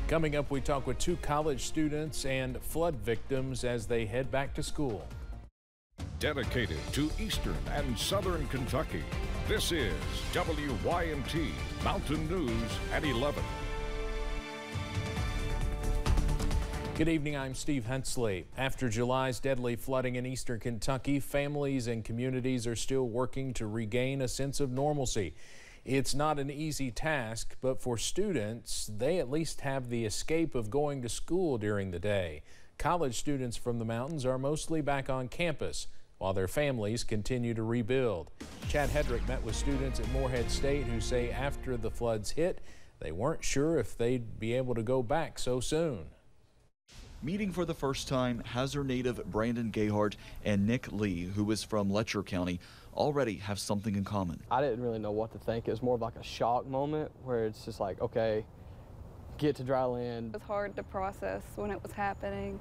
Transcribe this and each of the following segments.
Coming up, we talk with 2 college students and flood victims as they head back to school. Dedicated to Eastern and Southern Kentucky, this is WYMT Mountain News at 11. Good evening, I'm Steve Hensley. After July's deadly flooding in eastern Kentucky, families and communities are still working to regain a sense of normalcy. It's not an easy task, but for students, they at least have the escape of going to school during the day. College students from the mountains are mostly back on campus, while their families continue to rebuild. Chad Hedrick met with students at Morehead State who say after the floods hit, they weren't sure if they'd be able to go back so soon. Meeting for the first time, Hazard native Brandon Gayhart and Nick Lee, who is from Letcher County, already have something in common. I didn't really know what to think. It was more of like a shock moment where it's just like, okay, get to dry land. It was hard to process when it was happening.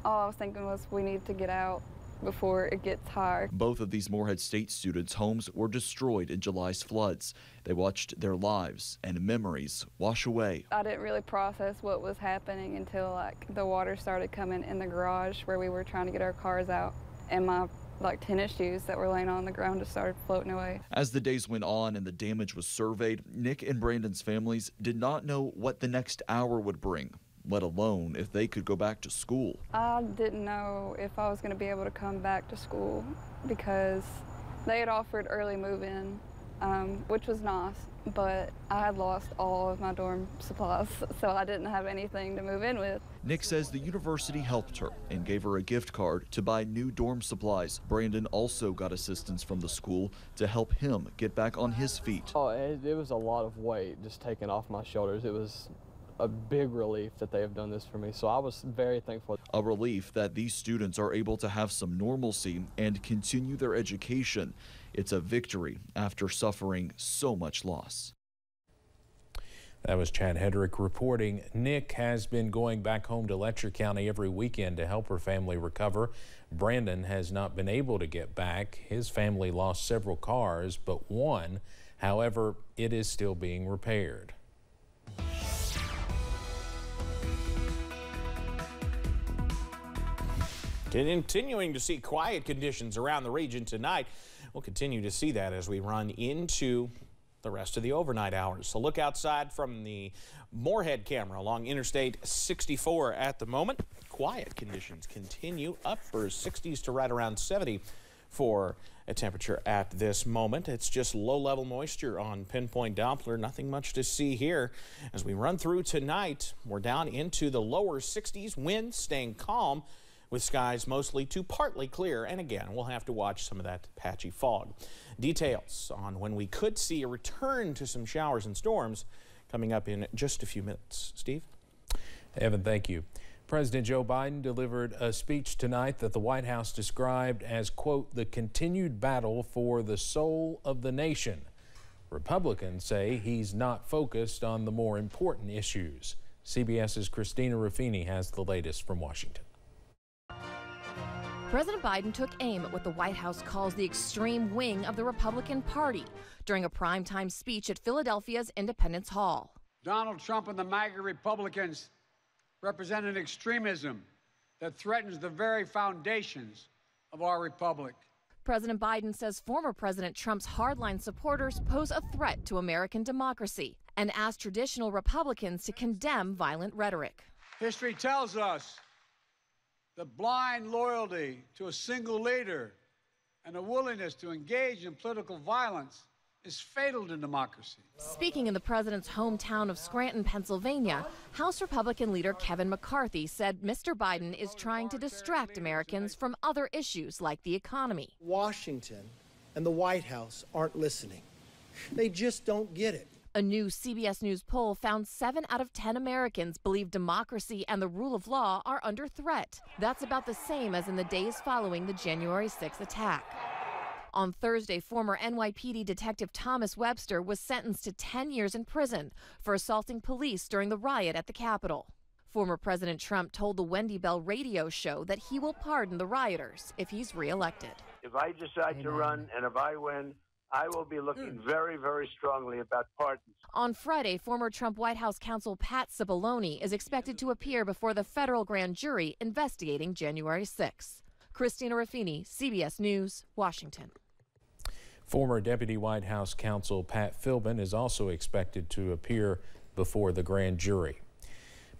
All I was thinking was we need to get out before it gets hard. Both of these Morehead State students' homes were destroyed in July's floods. They watched their lives and memories wash away. I didn't really process what was happening until the water started coming in the garage where we were trying to get our cars out, and my tennis shoes that were laying on the ground just started floating away. As the days went on and the damage was surveyed, Nick and Brandon's families did not know what the next hour would bring, let alone if they could go back to school. I didn't know if I was going to be able to come back to school because they had offered early move-in, which was nice, but I had lost all of my dorm supplies, so I didn't have anything to move in with. Nick says the university helped her and gave her a gift card to buy new dorm supplies. Brandon also got assistance from the school to help him get back on his feet. Oh, it was a lot of weight just taken off my shoulders. It was a big relief that they have done this for me, so I was very thankful. A relief that these students are able to have some normalcy and continue their education. It's a victory after suffering so much loss. That was Chad Hedrick reporting. Nick has been going back home to Letcher County every weekend to help her family recover. Brandon has not been able to get back. His family lost several cars, but one. However, it is still being repaired. Continuing to see quiet conditions around the region tonight. We'll continue to see that as we run into the rest of the overnight hours. So look outside from the Morehead camera along Interstate 64 at the moment. Quiet conditions continue, upper 60s to right around 70 for a temperature at this moment. It's just low-level moisture on pinpoint Doppler. Nothing much to see here. As we run through tonight, we're down into the lower 60s. Wind staying calm, with skies mostly to partly clear, and again, we'll have to watch some of that patchy fog. Details on when we could see a return to some showers and storms coming up in just a few minutes. Steve? Evan, thank you. President Joe Biden delivered a speech tonight that the White House described as, quote, the continued battle for the soul of the nation. Republicans say he's not focused on the more important issues. CBS's Christina Ruffini has the latest from Washington. President Biden took aim at what the White House calls the extreme wing of the Republican Party during a primetime speech at Philadelphia's Independence Hall. Donald Trump and the MAGA Republicans represent an extremism that threatens the very foundations of our republic. President Biden says former President Trump's hardline supporters pose a threat to American democracy and asked traditional Republicans to condemn violent rhetoric. History tells us that blind loyalty to a single leader and a willingness to engage in political violence is fatal to democracy. Speaking in the president's hometown of Scranton, Pennsylvania, House Republican leader Kevin McCarthy said Mr. Biden is trying to distract Americans from other issues like the economy. Washington and the White House aren't listening. They just don't get it. A new CBS News poll found 7 out of 10 Americans believe democracy and the rule of law are under threat. That's about the same as in the days following the January 6th attack. On Thursday, former NYPD Detective Thomas Webster was sentenced to 10 years in prison for assaulting police during the riot at the Capitol. Former President Trump told the Wendy Bell radio show that he will pardon the rioters if he's reelected. If I decide to run and if I win, I will be looking very, very strongly about pardons. On Friday, former Trump White House counsel Pat Cipollone is expected to appear before the federal grand jury investigating January 6th. Christina Ruffini, CBS News, Washington. Former Deputy White House counsel Pat Philbin is also expected to appear before the grand jury.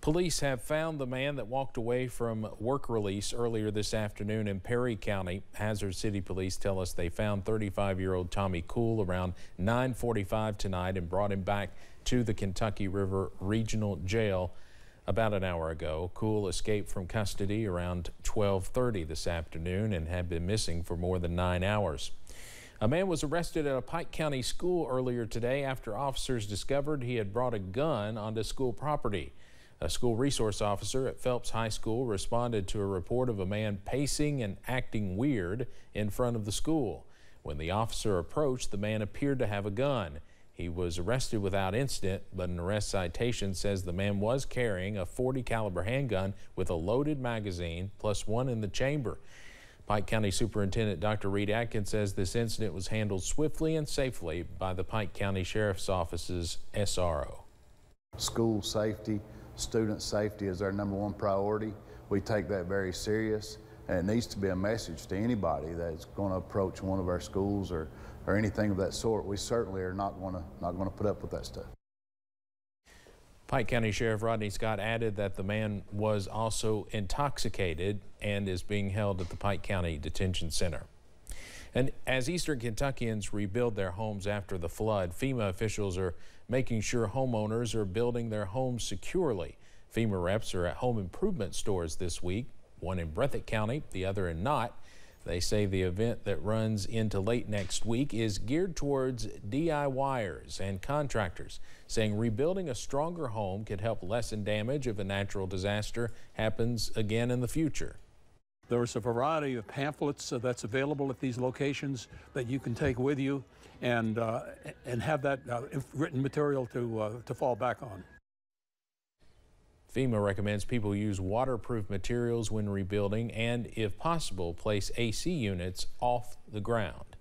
Police have found the man that walked away from work release earlier this afternoon in Perry County. Hazard City Police tell us they found 35-year-old Tommy Cool around 9:45 tonight and brought him back to the Kentucky River Regional Jail about an hour ago. Cool escaped from custody around 12:30 this afternoon and had been missing for more than 9 hours. A man was arrested at a Pike County school earlier today after officers discovered he had brought a gun onto school property. A school resource officer at Phelps High School responded to a report of a man pacing and acting weird in front of the school. When the officer approached, the man appeared to have a gun. He was arrested without incident, but an arrest citation says the man was carrying a .40 caliber handgun with a loaded magazine plus one in the chamber. Pike County Superintendent Dr. Reed Atkins says this incident was handled swiftly and safely by the Pike County Sheriff's Office's SRO. School safety, student safety is our #1 priority. We take that very serious, and it needs to be a message to anybody that's going to approach one of our schools or anything of that sort. We certainly are not going to put up with that stuff. Pike County Sheriff Rodney Scott added that the man was also intoxicated and is being held at the Pike County Detention Center. And as Eastern Kentuckians rebuild their homes after the flood, FEMA officials are making sure homeowners are building their homes securely. FEMA reps are at home improvement stores this week, one in Breathitt County, the other in Knott. They say the event that runs into late next week is geared towards DIYers and contractors, saying rebuilding a stronger home could help lessen damage if a natural disaster happens again in the future. There's a variety of pamphlets that's available at these locations that you can take with you and have that written material to fall back on. FEMA recommends people use waterproof materials when rebuilding and, if possible, place AC units off the ground.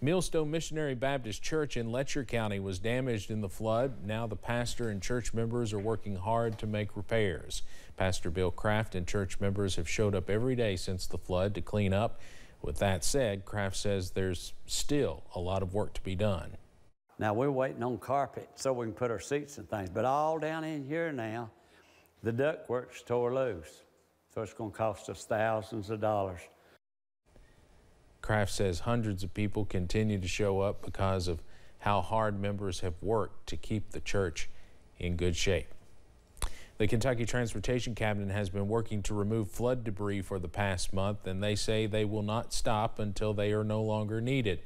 Millstone Missionary Baptist Church in Letcher County was damaged in the flood. Now the pastor and church members are working hard to make repairs. Pastor Bill Kraft and church members have showed up every day since the flood to clean up. With that said, Kraft says there's still a lot of work to be done. Now we're waiting on carpet so we can put our seats and things, but all down in here now, the ductwork's tore loose, so it's going to cost us thousands of dollars. Kraft says hundreds of people continue to show up because of how hard members have worked to keep the church in good shape. The Kentucky Transportation Cabinet has been working to remove flood debris for the past month, and they say they will not stop until they are no longer needed.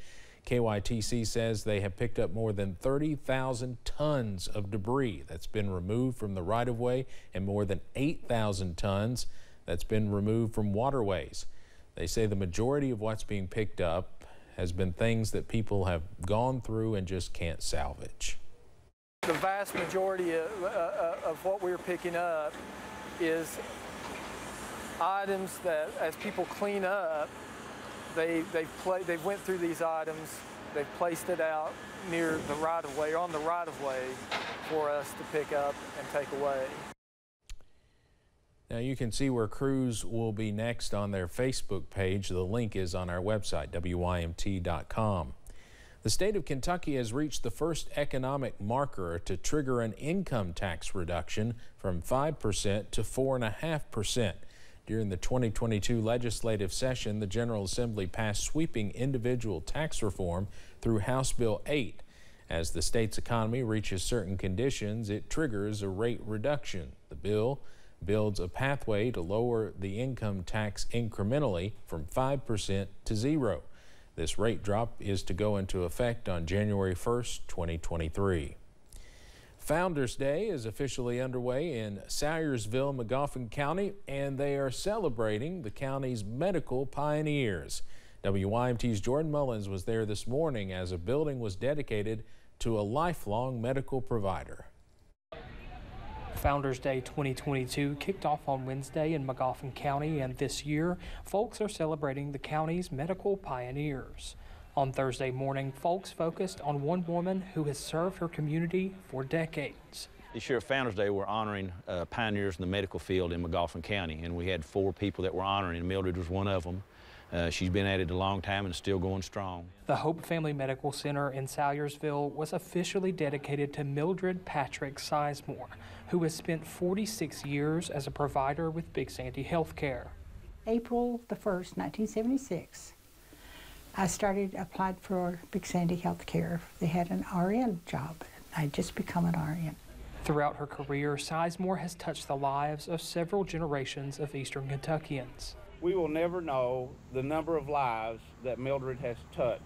KYTC says they have picked up more than 30,000 tons of debris that's been removed from the right-of-way and more than 8,000 tons that's been removed from waterways. They say the majority of what's being picked up has been things that people have gone through and just can't salvage. The vast majority of what we're picking up is items that, as people clean up, they went through these items, they've placed it out near the right-of-way, on the right-of-way for us to pick up and take away. Now you can see where crews will be next on their Facebook page. The link is on our website, WYMT.com. The state of Kentucky has reached the first economic marker to trigger an income tax reduction from 5% to 4.5%. During the 2022 legislative session, the General Assembly passed sweeping individual tax reform through House Bill 8. As the state's economy reaches certain conditions, it triggers a rate reduction. The bill builds a pathway to lower the income tax incrementally from 5% to 0%. This rate drop is to go into effect on January 1st, 2023. Founders Day is officially underway in Salyersville, Magoffin County, and they are celebrating the county's medical pioneers. WYMT's Jordan Mullins was there this morning as a building was dedicated to a lifelong medical provider. Founders Day 2022 kicked off on Wednesday in Magoffin County, and this year, folks are celebrating the county's medical pioneers. On Thursday morning, folks focused on one woman who has served her community for decades. This year at Founders Day, we're honoring pioneers in the medical field in McGoffin County, and we had 4 people that we're honoring, and Mildred was one of them. She's been at it a long time and still going strong. The Hope Family Medical Center in Salyersville was officially dedicated to Mildred Patrick Sizemore, who has spent 46 years as a provider with Big Sandy Healthcare. April the 1st, 1976, I applied for Big Sandy Healthcare. They had an RN job. I'd just become an RN. Throughout her career, Sizemore has touched the lives of several generations of Eastern Kentuckians. We will never know the number of lives that Mildred has touched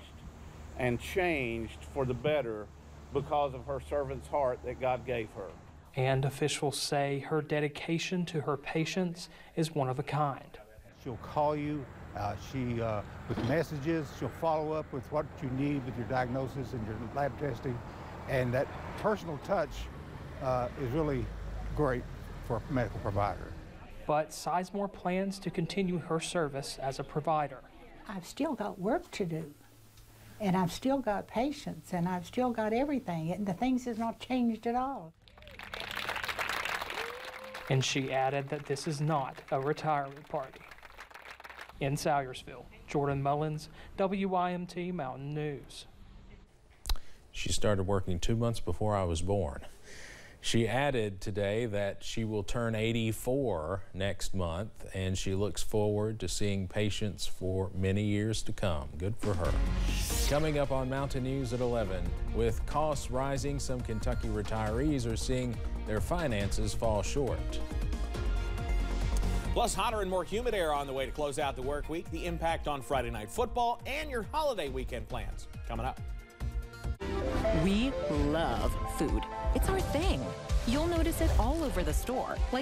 and changed for the better because of her servant's heart that God gave her. And officials say her dedication to her patients is one of a kind. She'll call you, with messages, she'll follow up with what you need with your diagnosis and your lab testing, and that personal touch is really great for a medical provider. But Sizemore plans to continue her service as a provider. I've still got work to do, and I've still got patients, and I've still got everything, and the things has not changed at all. And she added that this is not a retirement party. In Salyersville, Jordan Mullins, WYMT Mountain News. She started working 2 months before I was born. She added today that she will turn 84 next month, and she looks forward to seeing patients for many years to come. Good for her. Coming up on Mountain News at 11, with costs rising, some Kentucky retirees are seeing their finances fall short. Plus, hotter and more humid air on the way to close out the work week, the impact on Friday night football, and your holiday weekend plans. Coming up. We love food. It's our thing. You'll notice it all over the store, like